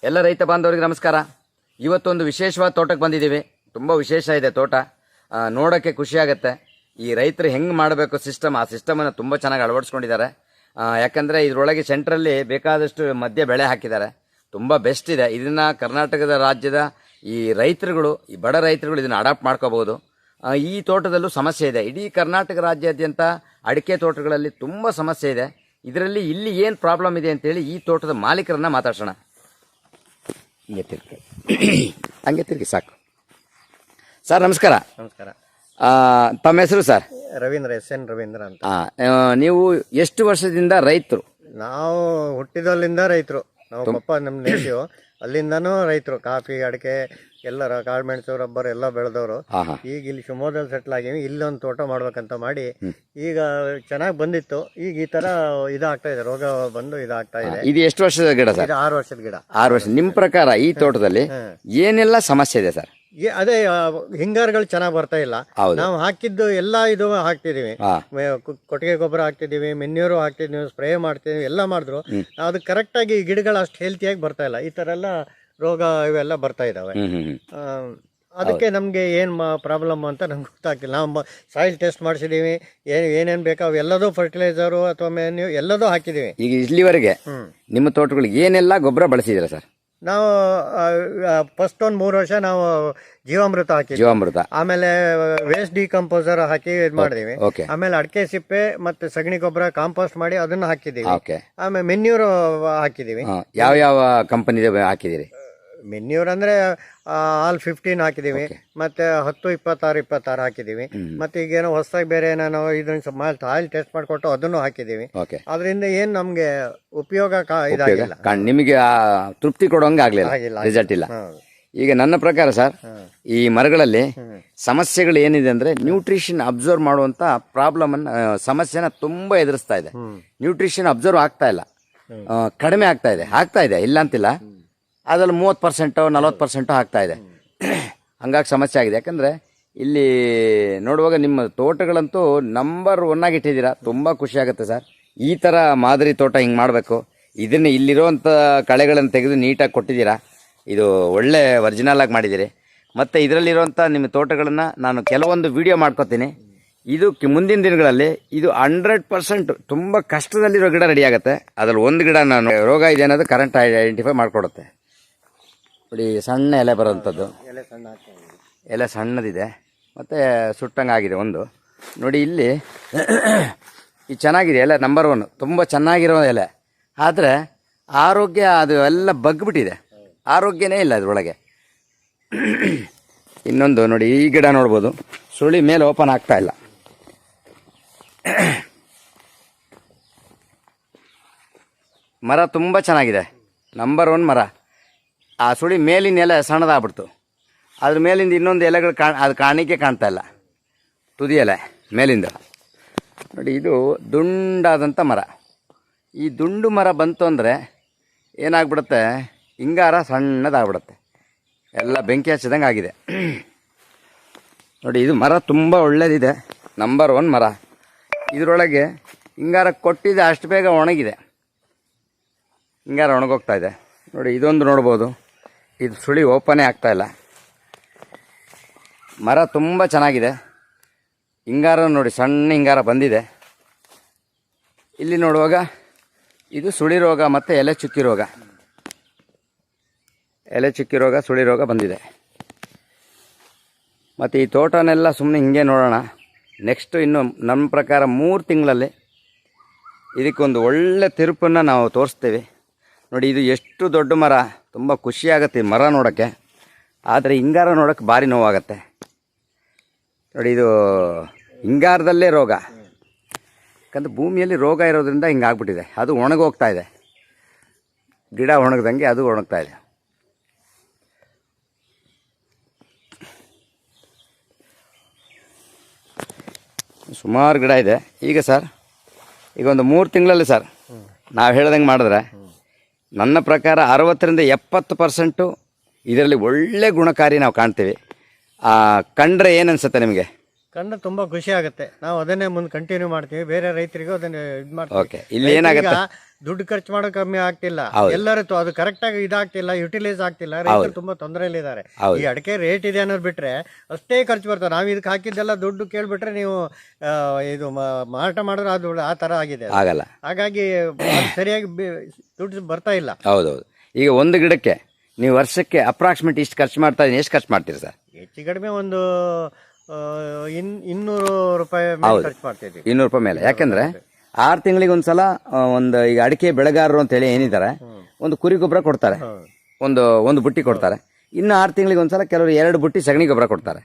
ಎಲ್ಲ ರೈತ ಬಾಂಧವರಿಗೆ ನಮಸ್ಕಾರ. ಇವತ್ತೊಂದು ವಿಶೇಷವಾದ ತೋಟಕ್ಕೆ ಬಂದಿದ್ದೀವಿ. ತುಂಬ ವಿಶೇಷ ಇದೆ ತೋಟ, ನೋಡೋಕ್ಕೆ ಖುಷಿಯಾಗುತ್ತೆ. ಈ ರೈತರು ಹೆಂಗೆ ಮಾಡಬೇಕು ಸಿಸ್ಟಮ್, ಆ ಸಿಸ್ಟಮನ್ನು ತುಂಬ ಚೆನ್ನಾಗಿ ಅಳವಡಿಸ್ಕೊಂಡಿದ್ದಾರೆ. ಯಾಕಂದರೆ ಇದರೊಳಗೆ ಸೆಂಟ್ರಲ್ಲಿ ಬೇಕಾದಷ್ಟು ಮಧ್ಯ ಬೆಳೆ ಹಾಕಿದ್ದಾರೆ. ತುಂಬ ಬೆಸ್ಟ್ ಇದೆ. ಇದನ್ನು ಕರ್ನಾಟಕದ ರಾಜ್ಯದ ಈ ರೈತರುಗಳು, ಈ ಬಡ ರೈತರುಗಳು ಇದನ್ನು ಅಡಾಪ್ಟ್ ಮಾಡ್ಕೋಬಹುದು. ಈ ತೋಟದಲ್ಲೂ ಸಮಸ್ಯೆ ಇದೆ. ಇಡೀ ಕರ್ನಾಟಕ ರಾಜ್ಯಾದ್ಯಂತ ಅಡಿಕೆ ತೋಟಗಳಲ್ಲಿ ತುಂಬ ಸಮಸ್ಯೆ ಇದೆ. ಇದರಲ್ಲಿ ಇಲ್ಲಿ ಏನು ಪ್ರಾಬ್ಲಮ್ ಇದೆ ಅಂತೇಳಿ ಈ ತೋಟದ ಮಾಲೀಕರನ್ನ ಮಾತಾಡ್ಸೋಣ. ಹಂಗೆ ತಿರ್ಗಿ ಸಾಕು. ಸರ್ ನಮಸ್ಕಾರ. ನಮಸ್ಕಾರ. ತಮ್ಮ ಹೆಸರು ಸರ್? ರವೀಂದ್ರ, SN ರವೀಂದ್ರ ಅಂತ. ನೀವು ಎಷ್ಟು ವರ್ಷದಿಂದ ರೈತರು? ನಾವು ಹುಟ್ಟಿದಲ್ಲಿಂದ ರೈತರು. ನಾವು ಪಪ್ಪ ನಮ್ಮ ನೇಟಿವ್ ಅಲ್ಲಿಂದನೂ ರೈತರು. ಕಾಫಿ, ಅಡಿಕೆ ಎಲ್ಲ, ಕಾಳುಮೆಣಸು, ರಬ್ಬರ್ ಎಲ್ಲ ಬೆಳೆದವರು. ಈಗ ಇಲ್ಲಿ ಶಿವಮೊಗ್ಗದಲ್ಲಿ ಸೆಟ್ಲ್ ಆಗಿವಿ. ಇಲ್ಲೊಂದು ತೋಟ ಮಾಡ್ಬೇಕಂತ ಮಾಡಿ ಈಗ ಚೆನ್ನಾಗಿ ಬಂದಿತ್ತು. ಈಗ ಈ ತರ ಇದಾಗ್ತಾ ಇದೆ, ರೋಗ ಬಂದು ಇದಾಗ್ತಾ ಇದೆ. ಇದು ಎಷ್ಟು ವರ್ಷದ ಗಿಡ ಸರ್? 6 ವರ್ಷದ ಗಿಡ. 6 ವರ್ಷ. ನಿಮ್ಮ ಪ್ರಕಾರ ಈ ತೋಟದಲ್ಲಿ ಏನೆಲ್ಲ ಸಮಸ್ಯೆ ಇದೆ ಸರ್? ಅದೇ ಹಿಂಗಾರುಗಳು ಚೆನ್ನಾಗಿ ಬರ್ತಾ ಇಲ್ಲ. ನಾವು ಹಾಕಿದ್ದು ಎಲ್ಲ ಇದು ಹಾಕ್ತಿದೀವಿ. ಕೊಟ್ಟಿಗೆ ಗೊಬ್ಬರ ಹಾಕ್ತಿದೀವಿ, ಮೆನ್ಯೂರು ಹಾಕ್ತಿದೀವಿ, ಸ್ಪ್ರೇ ಮಾಡ್ತಿದೀವಿ, ಎಲ್ಲ ಮಾಡಿದ್ರು ಅದು ಕರೆಕ್ಟ್ ಆಗಿ ಗಿಡಗಳು ಅಷ್ಟು ಹೆಲ್ತಿಯಾಗಿ ಬರ್ತಾ ಇಲ್ಲ. ಈ ತರ ಎಲ್ಲ ರೋಗ ಇವೆಲ್ಲ ಬರ್ತಾ ಇದಾವೆ. ಅದಕ್ಕೆ ನಮ್ಗೆ ಏನ್ ಪ್ರಾಬ್ಲಮ್ ಅಂತ ನಮ್ಗೆ ಗೊತ್ತಾಗ್ತಿಲ್ಲ. ನಾವು ಸಾಯಿಲ್ ಟೆಸ್ಟ್ ಮಾಡಿಸಿದೀವಿ, ಏನೇನ್ ಬೇಕು ಅವೆಲ್ಲದೂ ಫರ್ಟಿಲೈಸರು ಅಥವಾ ಮೆನ್ಯೂ ಎಲ್ಲದೂ ಹಾಕಿದೀವಿ. ಈಗ ಇಲ್ಲಿವರೆಗೆ ನಿಮ್ಮ ತೋಟಗಳಿಗೆ ಏನೆಲ್ಲ ಗೊಬ್ಬರ ಬಳಸಿದಿರ ಸರ್? ನಾವು ಫಸ್ಟ್ ಒಂದು 3 ವರ್ಷ ನಾವು ಜೀವಾಮೃತ ಹಾಕಿದ್ವಿ. ಜೀವಾಮೃತ, ಆಮೇಲೆ ವೇಸ್ಟ್ ಡಿಕಂಪೋಸರ್ ಹಾಕಿ ಇದು ಮಾಡಿದೀವಿ. ಆಮೇಲೆ ಅಡಿಕೆ ಸಿಪ್ಪೆ ಮತ್ತೆ ಸಗಣಿ ಗೊಬ್ಬರ ಕಾಂಪೋಸ್ಟ್ ಮಾಡಿ ಅದನ್ನ ಹಾಕಿದೀವಿ. ಆಮೇಲೆ ಮೆನ್ಯೂರ್ ಹಾಕಿದೀವಿ. ಯಾವ ಯಾವ ಕಂಪನಿ ಹಾಕಿದಿರಿ? ಮೆನ್ಯೂರ್ ಅಂದ್ರೆ ಆಲ್ 15 ಹಾಕಿದೀವಿ, ಮತ್ತೆ 10, 26, 26 ಹಾಕಿದೀವಿ. ಮತ್ತೆ ಈಗೇನೋ ಹೊಸದಾಗಿ ಬೇರೆ ಏನೋ ಇದನ್ನ ಆಯಿಲ್ ಟೆಸ್ಟ್ ಮಾಡಿಕೊಟ್ಟು ಅದನ್ನು ಹಾಕಿದೀವಿ. ಅದರಿಂದ ಏನ್ ನಮ್ಗೆ ಉಪಯೋಗ ಇದಾಗಿಲ್ಲ, ನಿಮಗೆ ತೃಪ್ತಿ ಕೊಡೋಂಗೆ ಆಗ್ಲಿಲ್ಲ, ರಿಸಲ್ಟ್ ಇಲ್ಲ. ಈಗ ನನ್ನ ಪ್ರಕಾರ ಸರ್, ಈ ಮರಗಳಲ್ಲಿ ಸಮಸ್ಯೆಗಳು ಏನಿದೆ ಅಂದ್ರೆ ನ್ಯೂಟ್ರಿಷನ್ ಅಬ್ಸರ್ವ್ ಮಾಡುವಂತ ಪ್ರಾಬ್ಲಮ್ ಸಮಸ್ಯೆನ ತುಂಬಾ ಎದುರಿಸ್ತಾ ಇದೆ. ನ್ಯೂಟ್ರಿಷನ್ ಅಬ್ಸರ್ವ್ ಆಗ್ತಾ ಇಲ್ಲ, ಕಡಿಮೆ ಆಗ್ತಾ ಇದೆ ಇಲ್ಲ ಅಂತಿಲ್ಲ. ಅದ್ರಲ್ಲಿ 30%, 40% ಆಗ್ತಾ ಇದೆ. ಹಂಗಾಗಿ ಸಮಸ್ಯೆ ಆಗಿದೆ. ಯಾಕಂದ್ರೆ ಇಲ್ಲಿ ನೋಡುವಾಗ ನಿಮ್ಮ ತೋಟಗಳಂತೂ ನಂಬರ್ 1 ಆಗಿ ಇಟ್ಟಿದ್ದೀರಾ. ತುಂಬ ಖುಷಿ ಆಗುತ್ತೆ ಸರ್. ಈ ಥರ ಮಾದರಿ ತೋಟ ಹಿಂಗೆ ಮಾಡಬೇಕು. ಇದನ್ನು ಇಲ್ಲಿರೋವಂಥ ಕಳೆಗಳನ್ನು ತೆಗೆದು ನೀಟಾಗಿ ಕೊಟ್ಟಿದ್ದೀರಾ. ಇದು ಒಳ್ಳೆ ಒರಿಜಿನಲ್ ಆಗಿ ಮಾಡಿದ್ದೀರಿ. ಮತ್ತು ಇದರಲ್ಲಿರುವಂಥ ನಿಮ್ಮ ತೋಟಗಳನ್ನು ನಾನು ಕೆಲವೊಂದು ವಿಡಿಯೋ ಮಾಡ್ಕೊತೀನಿ. ಇದು ಮುಂದಿನ ದಿನಗಳಲ್ಲಿ ಇದು 100% ತುಂಬ ಕಷ್ಟದಲ್ಲಿರೋ ಗಿಡ ರೆಡಿ ಆಗುತ್ತೆ. ಅದ್ರಲ್ಲಿ ಒಂದು ಗಿಡ ನಾನು ರೋಗ ಇದೆ ಅನ್ನೋದು ಕರೆಂಟ್ ಐಡೆಂಟಿಫೈ ಮಾಡಿಕೊಡುತ್ತೆ. ನೋಡಿ, ಸಣ್ಣ ಎಲೆ ಬರೋವಂಥದ್ದು, ಎಲೆ ಸಣ್ಣದಿದೆ ಮತ್ತು ಸುಟ್ಟಂಗಾಗಿದೆ ಒಂದು. ನೋಡಿ ಇಲ್ಲಿ ಇದು ಚೆನ್ನಾಗಿದೆ ಎಲೆ, ನಂಬರ್ 1 ತುಂಬ ಚೆನ್ನಾಗಿರೋ ಎಲೆ. ಆದರೆ ಆರೋಗ್ಯ ಅದು ಎಲ್ಲ ಬಗ್ಬಿಟ್ಟಿದೆ, ಆರೋಗ್ಯನೇ ಇಲ್ಲ ಅದರೊಳಗೆ. ಇನ್ನೊಂದು ನೋಡಿ, ಈ ಗಿಡ ನೋಡ್ಬೋದು, ಸುಳಿ ಮೇಲೆ ಓಪನ್ ಆಗ್ತಾ ಇಲ್ಲ. ಮರ ತುಂಬ ಚೆನ್ನಾಗಿದೆ, ನಂಬರ್ 1 ಮರ. ಆ ಸುಳಿ ಮೇಲಿನ ಎಲೆ ಸಣ್ಣದಾಗ್ಬಿಡ್ತು, ಅದ್ರ ಮೇಲಿಂದ ಇನ್ನೊಂದು ಎಲೆಗಳು ಅದು ಕಾಣಲಿಕ್ಕೆ ಕಾಣ್ತಾ ಇಲ್ಲ, ತುದಿ ಎಲೆ ಮೇಲಿಂದ. ನೋಡಿ, ಇದು ದುಂಡಾದಂಥ ಮರ. ಈ ದುಂಡು ಮರ ಬಂತು ಅಂದರೆ ಏನಾಗ್ಬಿಡುತ್ತೆ, ಹಿಂಗಾರ ಸಣ್ಣದಾಗ್ಬಿಡುತ್ತೆ, ಎಲ್ಲ ಬೆಂಕಿ ಹಚ್ಚಿದಂಗೆ ಆಗಿದೆ. ನೋಡಿ, ಇದು ಮರ ತುಂಬ ಒಳ್ಳೆಯದಿದೆ, ನಂಬರ್ 1 ಮರ. ಇದರೊಳಗೆ ಹಿಂಗಾರ ಕೊಟ್ಟಿದೆ, ಅಷ್ಟು ಬೇಗ ಒಣಗಿದೆ, ಹಿಂಗಾರ ಒಣಗೋಗ್ತಾ ಇದೆ. ನೋಡಿ, ಇದೊಂದು ನೋಡ್ಬೋದು, ಇದು ಸುಳಿ ಓಪನೇ ಆಗ್ತಾ ಇಲ್ಲ. ಮರ ತುಂಬ ಚೆನ್ನಾಗಿದೆ. ಹಿಂಗಾರ ನೋಡಿ, ಸಣ್ಣ ಹಿಂಗಾರ ಬಂದಿದೆ. ಇಲ್ಲಿ ನೋಡುವಾಗ ಇದು ಸುಳಿ ರೋಗ ಮತ್ತು ಎಲೆ ಚುಕ್ಕಿ ರೋಗ, ಸುಳಿ ರೋಗ ಬಂದಿದೆ. ಮತ್ತು ಈ ತೋಟನೆಲ್ಲ ಸುಮ್ಮನೆ ಹಿಂಗೆ ನೋಡೋಣ. ನೆಕ್ಸ್ಟು ಇನ್ನು ನಮ್ಮ ಪ್ರಕಾರ 3 ತಿಂಗಳಲ್ಲಿ ಇದಕ್ಕೊಂದು ಒಳ್ಳೆ ತಿರುಪನ್ನು ನಾವು ತೋರಿಸ್ತೀವಿ. ನೋಡಿ, ಇದು ಎಷ್ಟು ದೊಡ್ಡ ಮರ, ತುಂಬ ಖುಷಿಯಾಗುತ್ತೆ ಈ ಮರ ನೋಡೋಕ್ಕೆ. ಆದರೆ ಹಿಂಗಾರ ನೋಡೋಕ್ಕೆ ಭಾರಿ ನೋವಾಗತ್ತೆ. ನೋಡಿ, ಇದು ಹಿಂಗಾರದಲ್ಲೇ ರೋಗ, ಯಾಕಂದರೆ ಭೂಮಿಯಲ್ಲಿ ರೋಗ ಇರೋದ್ರಿಂದ ಹಿಂಗಾಗ್ಬಿಟ್ಟಿದೆ. ಅದು ಒಣಗೋಗ್ತಾ ಇದೆ, ಗಿಡ ಒಣಗ್ದಂಗೆ ಅದು ಒಣಗ್ತಾ ಇದೆ. ಸುಮಾರು ಗಿಡ ಇದೆ. ಈಗ ಸರ್, ಈಗ ಒಂದು 3 ತಿಂಗಳಲ್ಲಿ ಸರ್ ನಾವು ಹೇಳ್ದಂಗೆ ಮಾಡಿದ್ರೆ ನನ್ನ ಪ್ರಕಾರ 60ರಿಂದ 70% ಇದರಲ್ಲಿ ಒಳ್ಳೆ ಗುಣಕಾರಿ ನಾವು ಕಾಣ್ತೀವಿ. ಕಂಡ್ರೆ ಏನು ಅನ್ಸುತ್ತೆ ನಿಮಗೆ? ಕಂಡು ತುಂಬಾ ಖುಷಿ ಆಗುತ್ತೆ. ನಾವು ಅದನ್ನೇ ಮುಂದೆ ಕಂಟಿನ್ಯೂ ಮಾಡ್ತೀವಿ, ಬೇರೆ ರೈತರಿಗೂ ಅದನ್ನ ಇದು ಮಾಡ್ತೀವಿ. ಓಕೆ, ಇಲ್ಲಿ ಏನಾಗುತ್ತೆ, ದುಡ್ಡು ಖರ್ಚು ಮಾಡೋ ಕಮ್ಮಿ ಆಗ್ತಿಲ್ಲ, ಎಲ್ಲರೂ ಅದು ಕರೆಕ್ಟ್ ಆಗಿ ಇದಾಗ್ತಿಲ್ಲ, ಯುಟಿಲೈಸ್ ಆಗ್ತಿಲ್ಲ, ರೈತರು ತುಂಬಾ ತೊಂದರೆಯಲ್ಲಿದ್ದಾರೆ. ಈ ಅಡಿಕೆ ರೇಟ್ ಇದೆ ಅನ್ನೋದು ಬಿಟ್ರೆ ಅಷ್ಟೇ ಖರ್ಚು ಬರ್ತದೆ. ನಾವು ಇದಕ್ಕೆ ಹಾಕಿದ್ದೆಲ್ಲ ದುಡ್ಡು ಕೇಳ್ಬಿಟ್ರೆ ನೀವು ಇದು ಮಾರಾಟ ಮಾಡಿದ್ರೆ ಅದು ಆ ತರ ಆಗಿದೆ, ಆಗಲ್ಲ. ಹಾಗಾಗಿ ಸರಿಯಾಗಿ ದುಡ್ಡು ಬರ್ತಾ ಇಲ್ಲ. ಹೌದೌದು. ಈಗ ಒಂದು ಗಿಡಕ್ಕೆ ನೀವು ವರ್ಷಕ್ಕೆ ಅಪ್ರಾಕ್ಸಿಮೇಟ್ ಇಷ್ಟು ಖರ್ಚು ಮಾಡ್ತಾ ಇದ್ದೀನಿ, ಎಷ್ಟು ಖರ್ಚು ಮಾಡ್ತೀರಿ ಸರ್? ಹೆಚ್ಚು ಕಡಿಮೆ ಒಂದು 200 ರೂಪಾಯಿ ಖರ್ಚು ಮಾಡ್ತಿದ್ವಿ. 200 ರೂಪಾಯಿ ಮೇಲೆ. ಯಾಕಂದ್ರೆ 6 ತಿಂಗಳಿಗೆ ಒಂದ್ಸಲ ಒಂದು ಈಗ ಅಡಿಕೆ ಬೆಳೆಗಾರರು ಅಂತ ಹೇಳಿ ಏನಿದ್ದಾರೆ, ಒಂದು ಕುರಿ ಗೊಬ್ಬರ ಕೊಡ್ತಾರೆ, ಒಂದು ಬುಟ್ಟಿ ಕೊಡ್ತಾರೆ. ಇನ್ನು 6 ತಿಂಗಳಿಗೆ ಒಂದ್ಸಲ ಕೆಲವರು 2 ಬುಟ್ಟಿ ಸಗಣಿ ಗೊಬ್ಬರ ಕೊಡ್ತಾರೆ.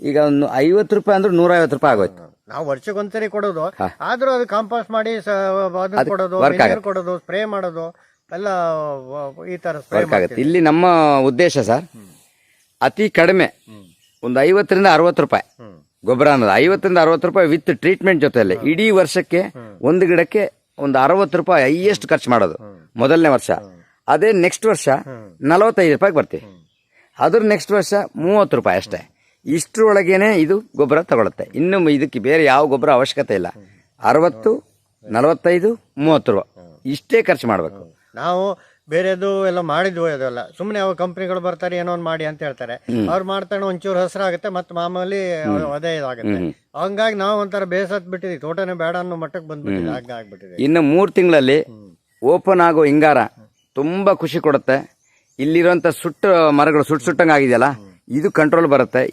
ಈಗ ಒಂದು 50 ರೂಪಾಯಿ ಅಂದ್ರೆ 150 ರೂಪಾಯಿ ಆಗೋಯ್ತು. ನಾವು ವರ್ಷಕ್ಕೊಂದ್ಸರಿ ಕೊಡೋದು, ಆದ್ರೂ ಅದು ಕಾಂಪೋಸ್ಟ್ ಮಾಡಿ ಕೊಡೋದು, ಕೊಡೋದು, ಸ್ಪ್ರೇ ಮಾಡೋದು ಎಲ್ಲ ಈ ತರ ವರ್ಕ್ ಆಗುತ್ತೆ. ಇಲ್ಲಿ ನಮ್ಮ ಉದ್ದೇಶ ಸರ್, ಅತಿ ಕಡಿಮೆ ಒಂದು 50 ರಿಂದ 60 ರೂಪಾಯಿ ಗೊಬ್ಬರ ಅನ್ನೋದು, 50 ರಿಂದ 60 ರೂಪಾಯಿ ವಿತ್ ಟ್ರೀಟ್ಮೆಂಟ್ ಜೊತೆಯಲ್ಲಿ ಇಡೀ ವರ್ಷಕ್ಕೆ ಒಂದು ಗಿಡಕ್ಕೆ ಒಂದು 60 ರೂಪಾಯಿ ಹೈಯೆಸ್ಟ್ ಖರ್ಚು ಮಾಡೋದು ಮೊದಲನೇ ವರ್ಷ. ಅದೇ ನೆಕ್ಸ್ಟ್ ವರ್ಷ 45 ರೂಪಾಯಿಗೆ ಬರ್ತೀವಿ, ಅದ್ರ ನೆಕ್ಸ್ಟ್ ವರ್ಷ 30 ರೂಪಾಯಿ ಅಷ್ಟೇ. ಇಷ್ಟರೊಳಗೇನೆ ಇದು ಗೊಬ್ಬರ ತಗೊಳುತ್ತೆ. ಇನ್ನು ಇದಕ್ಕೆ ಬೇರೆ ಯಾವ ಗೊಬ್ಬರ ಅವಶ್ಯಕತೆ ಇಲ್ಲ. 60, 45, 30 ರೂಪಾಯಿ ಇಷ್ಟೇ ಖರ್ಚು ಮಾಡಬೇಕು. ನಾವು ಬೇರೆದು ಎಲ್ಲ ಮಾಡಿದ್ವು, ಅದೆಲ್ಲ ಸುಮ್ಮನೆ ಅವ ಕಂಪ್ನಿಗಳು ಬರ್ತಾರೆ ಏನೋ ಒಂದು ಮಾಡಿ ಅಂತ ಹೇಳ್ತಾರೆ, ಅವ್ರು ಮಾಡ್ತಾನೆ ಒಂಚೂರು ಹೆಸರಾಗುತ್ತೆ, ಮತ್ತೆ ಮಾಮೂಲಿ ಅದೇ ಇದಾಗುತ್ತೆ. ಹಂಗಾಗಿ ನಾವು ಒಂಥರ ಬೇಸತ್ ಬಿಟ್ಟಿದ್ವಿ, ತೋಟನೇ ಬೇಡ ಅನ್ನೋ ಮಟ್ಟಕ್ಕೆ ಬಂದ್ಬಿಟ್ಟಿದೆ, ಹಂಗಾಗ್ಬಿಟ್ಟಿದೆ. ಇನ್ನು 3 ತಿಂಗಳಲ್ಲಿ ಓಪನ್ ಆಗೋ ಹಿಂಗಾರ ತುಂಬಾ ಖುಷಿ ಕೊಡುತ್ತೆ. ಇಲ್ಲಿರುವಂತ ಮರಗಳು ಸುಟ್ಟಂಗೆ ಆಗಿದೆಯಲ್ಲ, ಇದು ಕಂಟ್ರೋಲ್ ಬರುತ್ತೆ.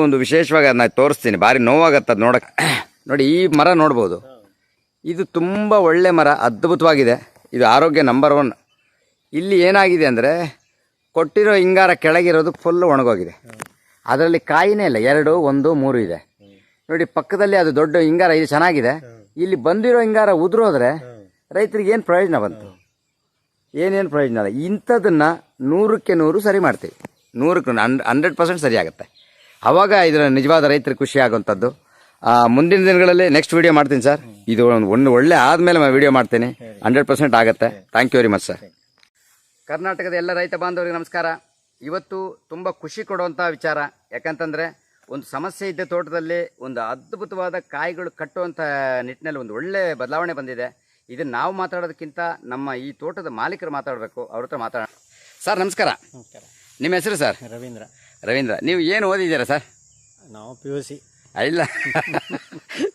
ಒಂದು ವಿಶೇಷವಾಗಿ ಅದನ್ನ ತೋರಿಸ್ತೀನಿ, ಭಾರಿ ನೋವಾಗತ್ತೆ ಅದು ನೋಡಕ್. ನೋಡಿ, ಈ ಮರ ನೋಡ್ಬೋದು, ಇದು ತುಂಬಾ ಒಳ್ಳೆ ಮರ, ಅದ್ಭುತವಾಗಿದೆ. ಇದು ಆರೋಗ್ಯ ನಂಬರ್ 1. ಇಲ್ಲಿ ಏನಾಗಿದೆ ಅಂದರೆ, ಕೊಟ್ಟಿರೋ ಹಿಂಗಾರ ಕೆಳಗಿರೋದು ಫುಲ್ ಒಣಗೋಗಿದೆ, ಅದರಲ್ಲಿ ಕಾಯಿನೇ ಇಲ್ಲ. 2, 1, 3 ಇದೆ ನೋಡಿ. ಪಕ್ಕದಲ್ಲಿ ಅದು ದೊಡ್ಡ ಹಿಂಗಾರ ಇದು ಚೆನ್ನಾಗಿದೆ. ಇಲ್ಲಿ ಬಂದಿರೋ ಹಿಂಗಾರ ಉದುರೋದ್ರೆ ರೈತರಿಗೆ ಏನು ಪ್ರಯೋಜನ ಬಂತು? ಏನೇನು ಪ್ರಯೋಜನ ಇಲ್ಲ. ಇಂಥದನ್ನ 100ಕ್ಕೆ 100 ಸರಿ ಮಾಡ್ತೀವಿ, 100ಕ್ಕೆ 100% ಸರಿ ಆಗುತ್ತೆ. ಅವಾಗ ಇದರ ನಿಜವಾದ ರೈತರಿಗೆ ಖುಷಿ ಆಗುವಂಥದ್ದು. ಮುಂದಿನ ದಿನಗಳಲ್ಲಿ ನೆಕ್ಸ್ಟ್ ವಿಡಿಯೋ ಮಾಡ್ತೀನಿ ಸರ್. ಇದು ಒಂದು ಒಳ್ಳೆ ಆದ್ಮೇಲೆ ವಿಡಿಯೋ ಮಾಡ್ತೀನಿ, 100% ಆಗುತ್ತೆ. Thank you very much sir. ಕರ್ನಾಟಕದ ಎಲ್ಲ ರೈತ ಬಾಂಧವರಿಗೆ ನಮಸ್ಕಾರ. ಇವತ್ತು ತುಂಬ ಖುಷಿ ಕೊಡುವಂಥ ವಿಚಾರ. ಯಾಕಂತಂದರೆ, ಒಂದು ಸಮಸ್ಯೆ ಇದ್ದ ತೋಟದಲ್ಲಿ ಒಂದು ಅದ್ಭುತವಾದ ಕಾಯಿಗಳು ಕಟ್ಟುವಂಥ ನಿಟ್ಟಿನಲ್ಲಿ ಒಂದು ಒಳ್ಳೆ ಬದಲಾವಣೆ ಬಂದಿದೆ. ಇದನ್ನು ನಾವು ಮಾತಾಡೋದಕ್ಕಿಂತ ನಮ್ಮ ಈ ತೋಟದ ಮಾಲೀಕರು ಮಾತಾಡಬೇಕು, ಅವ್ರ ಹತ್ರ ಮಾತಾಡೋಣ. ಸರ್ ನಮಸ್ಕಾರ. ನಿಮ್ಮ ಹೆಸರು ಸರ್? ರವೀಂದ್ರ. ನೀವು ಏನು ಓದಿದ್ದೀರಾ ಸರ್? ನಾವು PUC. ಇಲ್ಲ,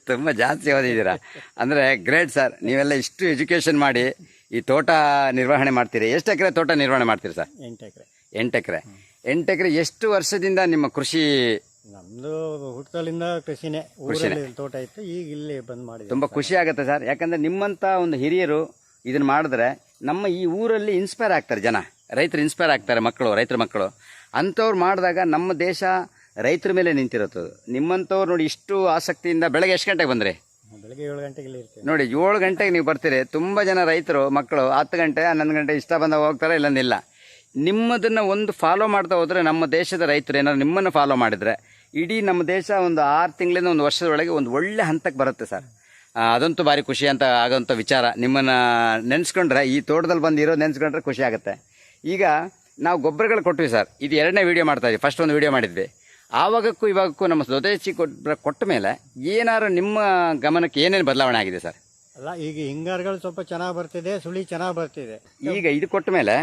ತುಂಬ ಜಾಸ್ತಿ ಓದಿದ್ದೀರಾ ಅಂದರೆ ಗ್ರೇಟ್ ಸರ್. ನೀವೆಲ್ಲ ಇಷ್ಟು ಎಜುಕೇಷನ್ ಮಾಡಿ ಈ ತೋಟ ನಿರ್ವಹಣೆ ಮಾಡ್ತೀರಿ. ಎಷ್ಟು ಎಕರೆ ತೋಟ ನಿರ್ವಹಣೆ ಮಾಡ್ತೀರಿ ಸರ್? 8 ಎಕರೆ. 8 ಎಕರೆ. ಎಷ್ಟು ವರ್ಷದಿಂದ ನಿಮ್ಮ ಕೃಷಿ? ನಮ್ದು ಹುಟ್ಟಲಿಂದ ಕೃಷಿನೇ, ಊರಲ್ಲಿ ತೋಟ ಇತ್ತು, ಈಗ ಇಲ್ಲಿ ಬಂದ್ ಮಾಡಿ. ತುಂಬ ಖುಷಿ ಆಗುತ್ತೆ ಸರ್. ಯಾಕಂದ್ರೆ ನಿಮ್ಮಂತ ಒಂದು ಹಿರಿಯರು ಇದನ್ನ ಮಾಡಿದ್ರೆ ನಮ್ಮ ಈ ಊರಲ್ಲಿ ಇನ್ಸ್ಪೈರ್ ಆಗ್ತಾರೆ ಜನ, ರೈತರು ಇನ್ಸ್ಪೈರ್ ಆಗ್ತಾರೆ, ರೈತರ ಮಕ್ಕಳು ಅಂಥವ್ರು ಮಾಡಿದಾಗ ನಮ್ಮ ದೇಶ ರೈತರ ಮೇಲೆ ನಿಂತಿರುತ್ತದೆ. ನಿಮ್ಮಂಥವ್ರು ನೋಡಿ ಇಷ್ಟು ಆಸಕ್ತಿಯಿಂದ ಬೆಳಗ್ಗೆ ಎಷ್ಟು ಗಂಟೆಗೆ ಬಂದ್ರಿ? ಬೆಳಗ್ಗೆ 7 ಗಂಟೆಗೆ ನೋಡಿ, 7 ಗಂಟೆಗೆ ನೀವು ಬರ್ತೀರಿ. ತುಂಬ ಜನ ರೈತರು ಮಕ್ಕಳು 10 ಗಂಟೆ 11 ಗಂಟೆ ಇಷ್ಟ ಬಂದಾಗ ಹೋಗ್ತಾರೆ, ಇಲ್ಲಂದಿಲ್ಲ. ನಿಮ್ಮದನ್ನು ಒಂದು ಫಾಲೋ ಮಾಡ್ತಾ ಹೋದರೆ, ನಮ್ಮ ದೇಶದ ರೈತರು ಏನಾದ್ರು ನಿಮ್ಮನ್ನು ಫಾಲೋ ಮಾಡಿದರೆ ಇಡೀ ನಮ್ಮ ದೇಶ ಒಂದು 6 ತಿಂಗಳಿಂದ 1 ವರ್ಷದೊಳಗೆ ಒಂದು ಒಳ್ಳೆ ಹಂತಕ್ಕೆ ಬರುತ್ತೆ ಸರ್. ಅದಂತೂ ಭಾರಿ ಖುಷಿ ಅಂತ ಆಗೋಂಥ ವಿಚಾರ. ನಿಮ್ಮನ್ನು ನೆನೆಸ್ಕೊಂಡ್ರೆ, ಈ ತೋಟದಲ್ಲಿ ಬಂದಿರೋ ನೆನೆಸ್ಕೊಂಡ್ರೆ ಖುಷಿ ಆಗುತ್ತೆ. ಈಗ ನಾವು ಗೊಬ್ಬರಗಳು ಕೊಟ್ವಿ ಸರ್, ಇದು 2ನೇ ವಿಡಿಯೋ ಮಾಡ್ತಾ ಇದ್ವಿ. ಫಸ್ಟ್ ಒಂದು ವಿಡಿಯೋ ಮಾಡಿದ್ವಿ, ಆವಾಗಕ್ಕೂ ಇವಾಗಕ್ಕೂ ನಮ್ಮ ಸ್ವದೇಶಿ ಗೊಬ್ಬರ ಕೊಟ್ಟ ಮೇಲೆ ಏನಾದ್ರು ನಿಮ್ಮ ಗಮನಕ್ಕೆ ಏನೇನು ಬದಲಾವಣೆ ಆಗಿದೆ ಸರ್? ಅಲ್ಲ, ಈಗ ಹಿಂಗಾರಗಳು ಸ್ವಲ್ಪ ಚೆನ್ನಾಗಿ ಬರ್ತಿದೆ, ಸುಳಿ ಚೆನ್ನಾಗಿ ಬರ್ತಿದೆ. ಈಗ ಇದು ಕೊಟ್ಟ ಮೇಲೆ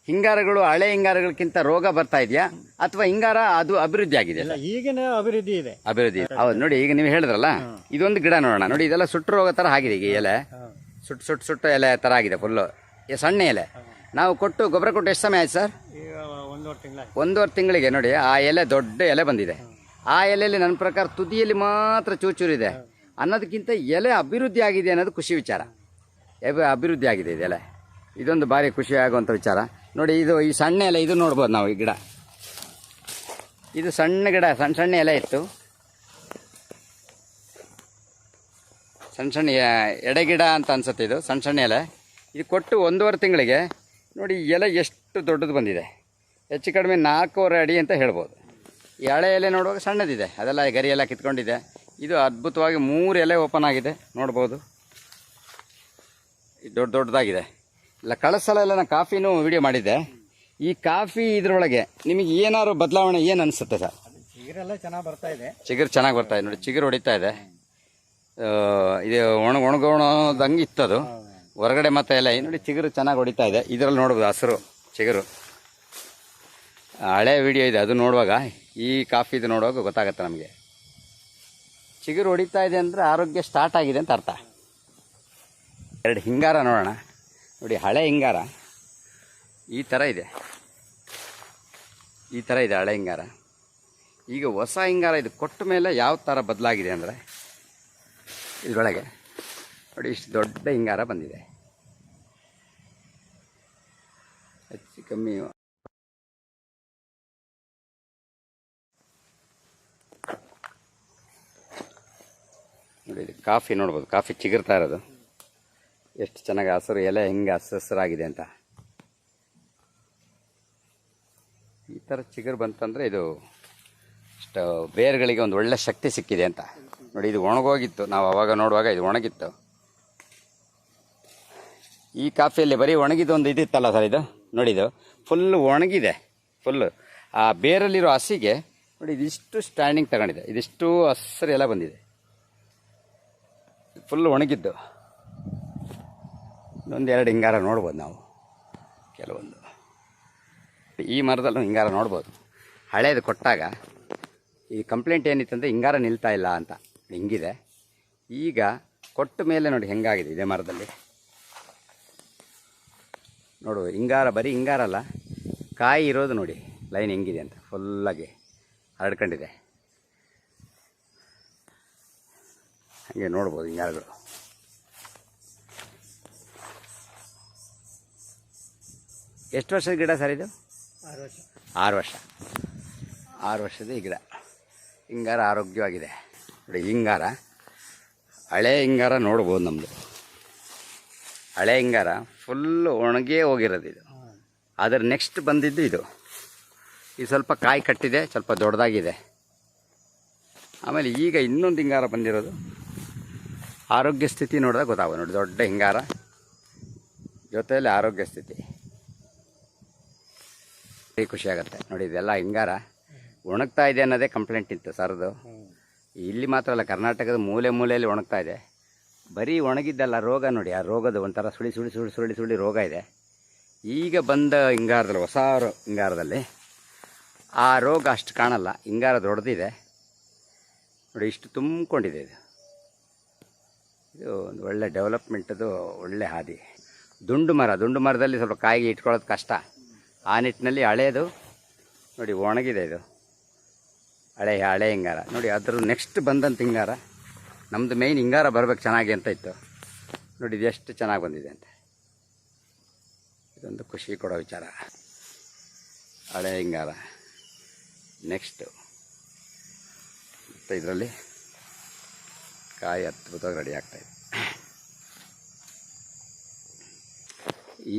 ಹಿಂಗಾರಗಳು ಹಳೆ ಹಿಂಗಾರಗಳಕ್ಕಿಂತ ರೋಗ ಬರ್ತಾ ಇದೆಯಾ, ಅಥವಾ ಹಿಂಗಾರ ಅದು ಅಭಿವೃದ್ಧಿ ಆಗಿದೆ? ಈಗಿನ ಅಭಿವೃದ್ಧಿ ಇದೆ. ಹೌದು. ನೋಡಿ, ಈಗ ನೀವು ಹೇಳಿದ್ರಲ್ಲ, ಇದೊಂದು ಗಿಡ ನೋಡೋಣ. ನೋಡಿ, ಇದೆಲ್ಲ ಸುಟ್ಟು ರೋಗ ತರ ಆಗಿದೆ. ಈಗ ಎಲೆ ಸುಟ್ಟು ಎಲೆ ತರ ಆಗಿದೆ, ಫುಲ್ಲು ಸಣ್ಣ ಎಲೆ. ನಾವು ಗೊಬ್ಬರ ಕೊಟ್ಟು ಎಷ್ಟು ಸಮಯ ಆಯ್ತು ಸರ್? 1.5 ತಿಂಗಳಿಗೆ. ನೋಡಿ, ಆ ಎಲೆ ದೊಡ್ಡ ಎಲೆ ಬಂದಿದೆ. ಆ ಎಲೆಯಲ್ಲಿ ನನ್ನ ಪ್ರಕಾರ ತುದಿಯಲ್ಲಿ ಮಾತ್ರ ಚೂಚೂರಿದೆ ಅನ್ನೋದಕ್ಕಿಂತ ಎಲೆ ಅಭಿವೃದ್ಧಿ ಆಗಿದೆ ಅನ್ನೋದು ಖುಷಿ ವಿಚಾರ. ಅಭಿವೃದ್ಧಿ ಆಗಿದೆ ಇದು ಎಲೆ. ಇದೊಂದು ಭಾರಿ ಖುಷಿ ಆಗುವಂಥ ವಿಚಾರ. ನೋಡಿ, ಈ ಸಣ್ಣ ಎಲೆ, ಇದು ನೋಡ್ಬೋದು ನಾವು. ಈ ಗಿಡ, ಇದು ಸಣ್ಣ ಗಿಡ, ಸಣ್ಣ ಎಲೆ ಇತ್ತು, ಸಣ್ಣ ಎಡೆಗಿಡ ಅಂತ ಅನ್ಸುತ್ತೆ. ಇದು ಸಣ್ಣ ಎಲೆ. ಇದು ಕೊಟ್ಟು 1.5 ತಿಂಗಳಿಗೆ ನೋಡಿ ಎಲೆ ಎಷ್ಟು ದೊಡ್ಡದು ಬಂದಿದೆ. ಹೆಚ್ಚು ಕಡಿಮೆ 4.5 ಅಡಿ ಅಂತ ಹೇಳ್ಬೋದು. ಈ ಹಳೆ ಎಲೆ ನೋಡುವಾಗ ಸಣ್ಣದಿದೆ, ಅದೆಲ್ಲ ಗರಿ ಎಲ್ಲ ಕಿತ್ಕೊಂಡಿದೆ. ಇದು ಅದ್ಭುತವಾಗಿ 3 ಎಲೆ ಓಪನ್ ಆಗಿದೆ, ನೋಡ್ಬೋದು. ದೊಡ್ಡದಾಗಿದೆ. ಇಲ್ಲ, ಕಳೆದ ಸಲ ಎಲ್ಲ ನಾನು ಕಾಫಿನೂ ವಿಡಿಯೋ ಮಾಡಿದ್ದೆ. ಈ ಕಾಫಿ ಇದರೊಳಗೆ ನಿಮಗೆ ಏನಾದ್ರು ಬದಲಾವಣೆ ಏನು ಅನಿಸುತ್ತೆ ಸರ್? ಚಿಗುರೆಲ್ಲ ಚೆನ್ನಾಗಿ ಬರ್ತಾ ಇದೆ. ಚಿಗುರು ಚೆನ್ನಾಗಿ ಬರ್ತಾ ಇದೆ ನೋಡಿ, ಚಿಗುರು ಹೊಡಿತಾ ಇದೆ. ಇದು ಒಣಗೋಣದಂಗೆ ಇತ್ತದು ಹೊರಗಡೆ ಮತ್ತೆ ಎಲ್ಲ ನೋಡಿ ಚಿಗುರು ಚೆನ್ನಾಗಿ ಹೊಡಿತಾ ಇದೆ. ಇದರಲ್ಲಿ ನೋಡ್ಬೋದು ಹಸಿರು ಚಿಗುರು, ಹಳೆ ವಿಡಿಯೋ ಇದೆ ಅದು ನೋಡುವಾಗ, ಈ ಕಾಫಿದು ನೋಡುವಾಗ ಗೊತ್ತಾಗತ್ತೆ ನಮಗೆ. ಚಿಗುರು ಹೊಡಿತಾ ಇದೆ ಅಂದರೆ ಆರೋಗ್ಯ ಸ್ಟಾರ್ಟ್ ಆಗಿದೆ ಅಂತ ಅರ್ಥ. ಎರಡು ಹಿಂಗಾರ ನೋಡೋಣ ನೋಡಿ. ಹಳೆ ಹಿಂಗಾರ ಈ ಥರ ಇದೆ, ಈ ಥರ ಇದೆ ಹಳೆ ಹಿಂಗಾರ. ಈಗ ಹೊಸ ಹಿಂಗಾರ ಇದು ಕೊಟ್ಟ ಮೇಲೆ ಯಾವ ಥರ ಬದಲಾಗಿದೆ ಅಂದರೆ, ಇದರೊಳಗೆ ನೋಡಿ ಇಷ್ಟು ದೊಡ್ಡ ಹಿಂಗಾರ ಬಂದಿದೆ. ಹೆಚ್ಚು ಕಮ್ಮಿ ನೋಡಿ. ಇದು ಕಾಫಿ ನೋಡ್ಬೋದು, ಕಾಫಿ ಚಿಗುರ್ತಾ ಇರೋದು ಎಷ್ಟು ಚೆನ್ನಾಗಿ ಹಸಿರು ಎಲೆ ಹೆಂಗೆ ಹಸಿರಾಗಿದೆ ಅಂತ. ಈ ಥರ ಚಿಗುರು ಬಂತಂದರೆ ಇದು ಇಷ್ಟು ಬೇರುಗಳಿಗೆ ಒಂದು ಒಳ್ಳೆ ಶಕ್ತಿ ಸಿಕ್ಕಿದೆ ಅಂತ ನೋಡಿ. ಇದು ಒಣಗೋಗಿತ್ತು, ನಾವು ಅವಾಗ ನೋಡುವಾಗ ಇದು ಒಣಗಿತ್ತು. ಈ ಕಾಫಿಯಲ್ಲಿ ಬರೀ ಒಣಗಿದ್ದು ಒಂದು ಇದಿತ್ತಲ್ಲ ಸರ್, ಇದು ನೋಡಿ, ಇದು ಫುಲ್ಲು ಒಣಗಿದೆ. ಫುಲ್ಲು ಆ ಬೇರಲ್ಲಿರೋ ಹಸಿಗೆ ನೋಡಿ ಇದಿಷ್ಟು ಸ್ಟ್ಯಾಂಡಿಂಗ್ ತಗೊಂಡಿದೆ, ಇದಿಷ್ಟು ಹಸಿರು ಎಲ್ಲ ಬಂದಿದೆ, ಫುಲ್ಲು ಒಣಗಿದ್ದು. ಇನ್ನೊಂದೆರಡು ಹಿಂಗಾರ ನೋಡ್ಬೋದು ನಾವು, ಕೆಲವೊಂದು ಈ ಮರದಲ್ಲೂ ಹಿಂಗಾರ ನೋಡ್ಬೋದು. ಹಳೇದು ಕೊಟ್ಟಾಗ ಈ ಕಂಪ್ಲೇಂಟ್ ಏನಿತ್ತಂದರೆ ಹಿಂಗಾರ ನಿಲ್ತಾ ಇಲ್ಲ ಅಂತ, ಹಿಂಗಿದೆ. ಈಗ ಕೊಟ್ಟ ಮೇಲೆ ನೋಡಿ ಹೆಂಗಾಗಿದೆ ಇದೇ ಮರದಲ್ಲಿ ನೋಡು. ಹಿಂಗಾರ ಬರೀ ಹಿಂಗಾರ ಅಲ್ಲ, ಕಾಯಿ ಇರೋದು ನೋಡಿ ಲೈನ್ ಹೆಂಗಿದೆ ಅಂತ, ಫುಲ್ಲಾಗಿ ಹರಡ್ಕೊಂಡಿದೆ. ಹಾಗೆ ನೋಡ್ಬೋದು ಹಿಂಗಾರಗಳು. ಎಷ್ಟು ವರ್ಷದ ಗಿಡ ಸರ್ ಇದು? 6 ವರ್ಷ. 6 ವರ್ಷದ ಈ ಗಿಡ. ಹಿಂಗಾರ ಆರೋಗ್ಯವಾಗಿದೆ ನೋಡಿ. ಹಿಂಗಾರ ಹಳೆ ಹಿಂಗಾರ ನೋಡ್ಬೋದು ನಮ್ಮದು. ಹಳೆ ಹಿಂಗಾರ ಫುಲ್ಲು ಒಣಗೇ ಹೋಗಿರೋದು ಇದು. ಅದರ ನೆಕ್ಸ್ಟ್ ಬಂದಿದ್ದು ಇದು. ಇದು ಸ್ವಲ್ಪ ಕಾಯಿ ಕಟ್ಟಿದೆ, ಸ್ವಲ್ಪ ದೊಡ್ಡದಾಗಿದೆ. ಆಮೇಲೆ ಈಗ ಇನ್ನೊಂದು ಹಿಂಗಾರ ಬಂದಿರೋದು. ಆರೋಗ್ಯ ಸ್ಥಿತಿ ನೋಡಿದಾಗ ಗೊತ್ತಾಗ ನೋಡಿ, ದೊಡ್ಡ ಹಿಂಗಾರ ಜೊತೆಯಲ್ಲಿ ಆರೋಗ್ಯ ಸ್ಥಿತಿ ಖುಷಿಯಾಗುತ್ತೆ ನೋಡಿ. ಇದೆಲ್ಲ ಹಿಂಗಾರ ಒಣಗ್ತಾ ಇದೆ ಅನ್ನೋದೇ ಕಂಪ್ಲೇಂಟ್ ಇತ್ತು ಸರ್ದು. ಇಲ್ಲಿ ಮಾತ್ರ ಅಲ್ಲ, ಕರ್ನಾಟಕದ ಮೂಲೆ ಮೂಲೆಯಲ್ಲಿ ಒಣಗ್ತಾ ಇದೆ. ಬರೀ ಒಣಗಿದ್ದಲ್ಲ, ರೋಗ ನೋಡಿ, ಆ ರೋಗದ ಒಂಥರ ಸುಳಿ ರೋಗ ಇದೆ. ಈಗ ಬಂದ ಹಿಂಗಾರದಲ್ಲಿ, ಹೊಸ ಹಿಂಗಾರದಲ್ಲಿ ಆ ರೋಗ ಅಷ್ಟು ಕಾಣಲ್ಲ. ಹಿಂಗಾರ ದೊಡ್ಡದಿದೆ ನೋಡಿ, ಇಷ್ಟು ತುಂಬಿಕೊಂಡಿದೆ. ಇದು ಒಂದು ಒಳ್ಳೆ ಡೆವಲಪ್ಮೆಂಟದು ಒಳ್ಳೆ ಹಾದಿ. ದುಂಡು ಮರದಲ್ಲಿ ಸ್ವಲ್ಪ ಕಾಯಿಗೆ ಇಟ್ಕೊಳ್ಳೋದು ಕಷ್ಟ. ಆ ನಿಟ್ಟಿನಲ್ಲಿ ಹಳೇದು ನೋಡಿ ಒಣಗಿದೆ. ಇದು ಹಳೆ ಹಿಂಗಾರ ನೋಡಿ. ಅದ್ರ ನೆಕ್ಸ್ಟ್ ಬಂದಂಥ ಹಿಂಗಾರ ನಮ್ಮದು ಮೇಯ್ನ್ ಹಿಂಗಾರ ಬರಬೇಕು ಚೆನ್ನಾಗಿ ಅಂತ ಇತ್ತು ನೋಡಿ. ಇದು ಎಷ್ಟು ಚೆನ್ನಾಗಿ ಬಂದಿದೆ ಅಂತ, ಇದೊಂದು ಖುಷಿ ಕೊಡೋ ವಿಚಾರ. ಹಳೆ ಹಿಂಗಾರ ನೆಕ್ಸ್ಟು. ಮತ್ತು ಇದರಲ್ಲಿ ಕಾಯಿ ಅದ್ಭುತವಾಗಿ ರೆಡಿ ಆಗ್ತಾಯಿದೆ.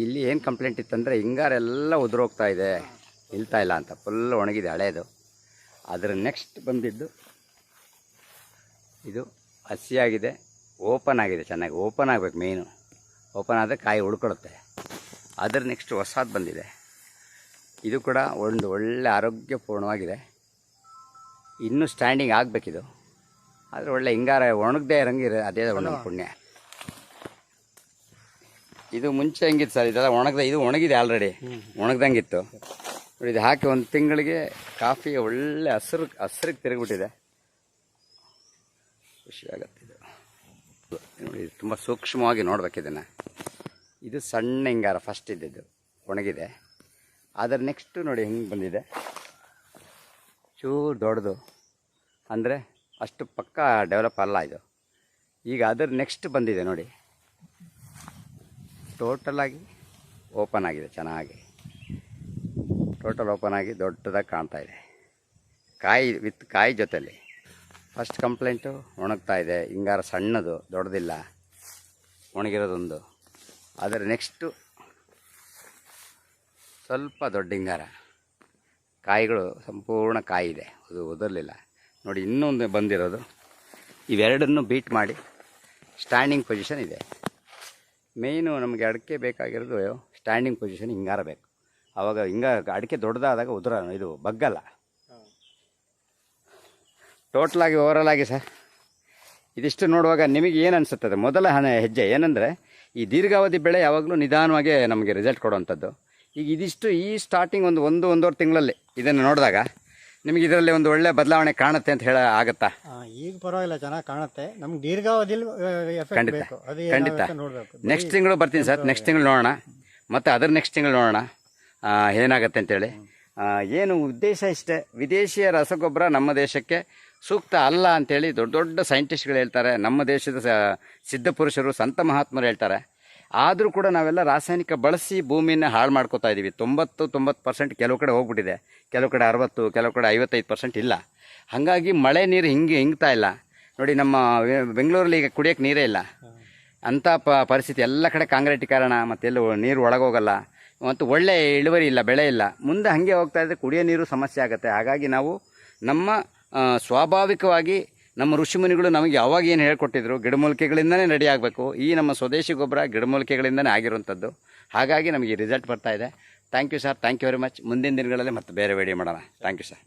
ಇಲ್ಲಿ ಏನು ಕಂಪ್ಲೇಂಟ್ ಇತ್ತಂದರೆ ಹಿಂಗಾರ ಎಲ್ಲ ಉದುರೋಗ್ತಾ ಇದೆ, ನಿಲ್ತಾ ಇಲ್ಲ ಅಂತ. ಫುಲ್ ಒಣಗಿದೆ ಹಳೇದು. ಅದರ ನೆಕ್ಸ್ಟ್ ಬಂದಿದ್ದು ಇದು ಹಸಿಯಾಗಿದೆ, ಓಪನ್ ಆಗಿದೆ, ಚೆನ್ನಾಗಿ ಓಪನ್ ಆಗಬೇಕು ಮೇಯ್ನು. ಓಪನ್ ಆದರೆ ಕಾಯಿ ಉಳ್ಕೊಳ್ಳುತ್ತೆ. ಅದರ ನೆಕ್ಸ್ಟ್ ಹೊಸದು ಬಂದಿದೆ. ಇದು ಕೂಡ ಒಂದು ಒಳ್ಳೆ ಆರೋಗ್ಯಪೂರ್ಣವಾಗಿದೆ. ಇನ್ನೂ ಸ್ಟ್ಯಾಂಡಿಂಗ್ ಆಗಬೇಕಿದು. ಆದರೆ ಒಳ್ಳೆ ಹಿಂಗಾರ ಒಣಗದೇ ಇರೋಂಗಿರ, ಅದೇ ಒಳ್ಳೆ ಪುಣ್ಯ. ಇದು ಮುಂಚೆ ಹೆಂಗಿತ್ತು ಸರ್, ಇದೆಲ್ಲ ಇದು ಒಣಗಿದೆ ಆಲ್ರೆಡಿ, ಒಣಗ್ದಂಗಿತ್ತು ನೋಡಿ. ಇದು ಹಾಕಿ 1 ತಿಂಗಳಿಗೆ ಕಾಫಿ ಒಳ್ಳೆ ಹಸ್ರಿಗೆ ತಿರುಗಿಬಿಟ್ಟಿದೆ. ಖುಷಿಯಾಗತ್ತೆ ಇದು ನೋಡಿ. ತುಂಬ ಸೂಕ್ಷ್ಮವಾಗಿ ನೋಡ್ಬೇಕು ಇದನ್ನು. ಇದು ಸಣ್ಣ ಹಿಂಗಾರ ಫಸ್ಟ್ ಇದ್ದಿದ್ದು, ಒಣಗಿದೆ. ಅದರ ನೆಕ್ಸ್ಟು ನೋಡಿ ಹೆಂಗೆ ಬಂದಿದೆ, ಚೂರು ದೊಡ್ಡದು. ಅಂದರೆ ಅಷ್ಟು ಪಕ್ಕ ಡೆವಲಪ್ ಅಲ್ಲ ಇದು. ಈಗ ಅದರ ನೆಕ್ಸ್ಟ್ ಬಂದಿದೆ ನೋಡಿ, ಟೋಟಲಾಗಿ ಓಪನ್ ಆಗಿದೆ, ಚೆನ್ನಾಗಿ ಟೋಟಲ್ ಓಪನ್ ಆಗಿ ದೊಡ್ಡದಾಗಿ ಕಾಣ್ತಾ ಇದೆ. ಕಾಯಿ ವಿತ್ ಕಾಯಿ ಜೊತೆಯಲ್ಲಿ. ಫಸ್ಟ್ ಕಂಪ್ಲೇಂಟು ಒಣಗ್ತಾ ಇದೆ, ಹಿಂಗಾರ ಸಣ್ಣದು, ದೊಡ್ಡದಿಲ್ಲ, ಒಣಗಿರೋದೊಂದು. ಅದರ ನೆಕ್ಸ್ಟು ಸ್ವಲ್ಪ ದೊಡ್ಡ ಹಿಂಗಾರ, ಕಾಯಿಗಳು ಸಂಪೂರ್ಣ ಕಾಯಿ ಇದೆ, ಅದು ಉದುರಲಿಲ್ಲ ನೋಡಿ. ಇನ್ನೊಂದು ಬಂದಿರೋದು, ಇವೆರಡನ್ನು ಬೀಟ್ ಮಾಡಿ ಸ್ಟ್ಯಾಂಡಿಂಗ್ ಪೊಸಿಷನ್ ಇದೆ. ಮೇಯ್ನು ನಮಗೆ ಅಡಿಕೆ ಬೇಕಾಗಿರೋದು ಸ್ಟ್ಯಾಂಡಿಂಗ್ ಪೊಸಿಷನ್ ಹಿಂಗಾರ ಬೇಕು. ಆವಾಗ ಅಡಿಕೆ ದೊಡ್ಡದಾದಾಗ ಇದು ಬಗ್ಗಲ್ಲ. ಟೋಟಲ್ ಆಗಿ ಓವರಾಲ್ ಆಗಿ ಸರ್ ಇದಿಷ್ಟು ನೋಡುವಾಗ ನಿಮಗೆ ಏನು ಅನಿಸುತ್ತದೆ? ಮೊದಲ ಹೆಜ್ಜೆ ಏನಂದರೆ ಈ ದೀರ್ಘಾವಧಿ ಬೆಳೆ ಯಾವಾಗಲೂ ನಿಧಾನವಾಗಿ ನಮಗೆ ರಿಸಲ್ಟ್ ಕೊಡುವಂಥದ್ದು. ಈಗ ಇದಿಷ್ಟು ಈ ಸ್ಟಾರ್ಟಿಂಗ್ ಒಂದೂವರೆ ತಿಂಗಳಲ್ಲಿ ಇದನ್ನು ನೋಡಿದಾಗ ನಿಮಗೆ ಇದರಲ್ಲಿ ಒಂದು ಒಳ್ಳೆ ಬದಲಾವಣೆ ಕಾಣುತ್ತೆ ಅಂತ ಆಗುತ್ತಾ? ಈಗ ಪರವಾಗಿಲ್ಲ, ಚೆನ್ನಾಗಿ ಕಾಣುತ್ತೆ. ನಮ್ಗೆ ದೀರ್ಘಾವಧಿಲಿ ಎಫೆಕ್ಟ್ ಬೇಕು, ಅದು ಖಂಡಿತ. ನೋಡಬೇಕು. ನೆಕ್ಸ್ಟ್ ತಿಂಗಳು ಬರ್ತೀನಿ ಸರ್, ನೆಕ್ಸ್ಟ್ ತಿಂಗಳು ನೋಡೋಣ, ಮತ್ತು ಅದರ ನೆಕ್ಸ್ಟ್ ತಿಂಗಳು ನೋಡೋಣ ಏನಾಗುತ್ತೆ ಅಂತೇಳಿ. ಏನು ಉದ್ದೇಶ ಇಷ್ಟೇ, ವಿದೇಶಿಯ ರಸಗೊಬ್ಬರ ನಮ್ಮ ದೇಶಕ್ಕೆ ಸೂಕ್ತ ಅಲ್ಲ ಅಂತೇಳಿ ದೊಡ್ಡ ದೊಡ್ಡ ಸೈಂಟಿಸ್ಟ್ಗಳು ಹೇಳ್ತಾರೆ, ನಮ್ಮ ದೇಶದ ಸಿದ್ಧ ಪುರುಷರು ಸಂತ ಮಹಾತ್ಮರು ಹೇಳ್ತಾರೆ. ಆದರೂ ಕೂಡ ನಾವೆಲ್ಲ ರಾಸಾಯನಿಕ ಬಳಸಿ ಭೂಮಿನ ಹಾಳು ಮಾಡ್ಕೋತಾ ಇದ್ದೀವಿ. 90% ಕೆಲವು ಕಡೆ ಹೋಗ್ಬಿಟ್ಟಿದೆ, ಕೆಲವು ಕಡೆ 60, ಕೆಲವು ಕಡೆ 55% ಇಲ್ಲ. ಹಾಗಾಗಿ ಮಳೆ ನೀರು ಹಿಂಗ್ತಾ ಇಲ್ಲ ನೋಡಿ. ನಮ್ಮ ಬೆಂಗಳೂರಲ್ಲಿ ಈಗ ಕುಡಿಯೋಕ್ಕೆ ನೀರೇ ಇಲ್ಲ, ಅಂಥ ಪರಿಸ್ಥಿತಿ. ಎಲ್ಲ ಕಡೆ ಕಾಂಕ್ರೀಟೀಕರಣ, ಮತ್ತೆಲ್ಲೂ ನೀರು ಒಳಗೋಗಲ್ಲ, ಮತ್ತು ಒಳ್ಳೆ ಇಳುವರಿ ಇಲ್ಲ, ಬೆಳೆ ಇಲ್ಲ. ಮುಂದೆ ಹಾಗೆ ಹೋಗ್ತಾ ಇದ್ದರೆ ಕುಡಿಯೋ ನೀರು ಸಮಸ್ಯೆ ಆಗುತ್ತೆ. ಹಾಗಾಗಿ ನಾವು ನಮ್ಮ ಸ್ವಾಭಾವಿಕವಾಗಿ ನಮ್ಮ ಋಷಿಮುನಿಗಳು ನಮಗೆ ಯಾವಾಗ ಏನು ಹೇಳ್ಕೊಟ್ಟಿದ್ರು, ಗಿಡಮೂಲಿಕೆಗಳಿಂದನೇ ರೆಡಿ ಆಗಬೇಕು. ಈ ನಮ್ಮ ಸ್ವದೇಶಿ ಗೊಬ್ಬರ ಗಿಡಮೂಲಿಕೆಗಳಿಂದನೇ ಆಗಿರುವಂಥದ್ದು. ಹಾಗಾಗಿ ನಮಗೆ ರಿಸಲ್ಟ್ ಬರ್ತಾ ಇದೆ. Thank you sir, thank you very much. ಮುಂದಿನ ದಿನಗಳಲ್ಲಿ ಮತ್ತೆ ಬೇರೆ ವಿಡಿಯೋ ಮಾಡೋಣ. Thank you sir.